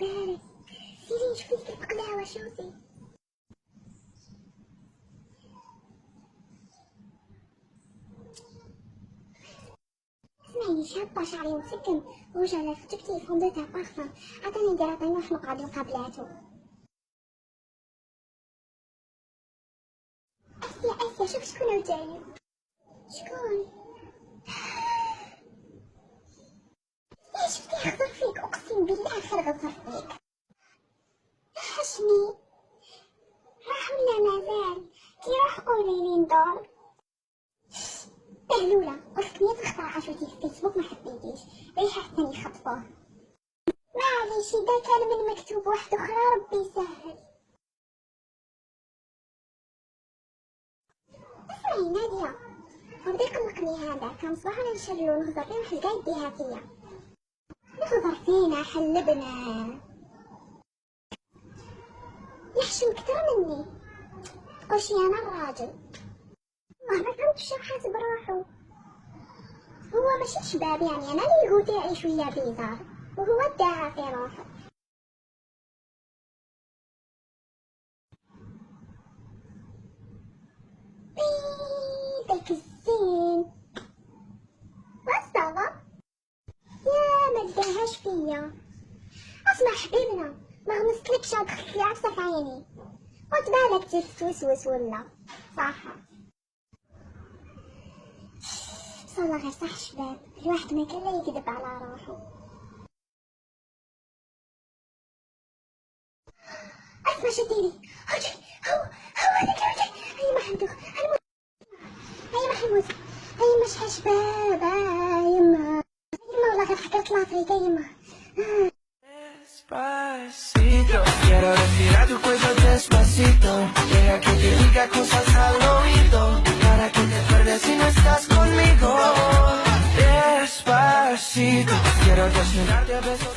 بارد. سيري شوفي كيف القلاوة شوفي. اسمعيني شابة شعري مسكن وجهي جبتي فوندو تاع بارفان عطيني ندير نروح نقعد مقابلاتو. اسيا شوف شكون جاي. شكون؟ يا شفتي خضر فيك اقسم بالله خير غفر فيك. وحشني. راح ولا مازال؟ كي راح قوليلي ندور. بهلولة قلت 100 اختار عشوتي في فيسبوك ما حبيتيش ريحة حتى يخطفوه. معليش اذا كان من مكتوب واحد اخرى ربي يسهل. اسمعي نادية ودي قلقني هذا كان صباح انا نشرلو نهضر فيه واحد قاعد يديها فيا. نهضر فينا حلبنا يحشم كتر مني تقولشي انا الراجل. ما فهمتش شو حاسب روحو. هو ماشي شباب يعني انا اللي قلت يعيش شويه بيزار وهو ادعى في روحه. داك الزين والصبا يا ما داهاش فيا. اسمع حبيبنا ما غمستلكش هاد خفي عفسه في عيني قلت بالك تتوسوس ولا صح. والله غير صح شباب الواحد ما كان لا يكذب على روحه. اسمع شديني هو هذاك الوجه. هيا محمد هيا محمود هيا مش حشباب يما والله غير حكرت لافريكا يما. Despacito, quiero respirar tu cuello despacito. Deja que te diga cosas al oído para que te acuerdes si no estás conmigo. Despacito, quiero desnudarte a besos.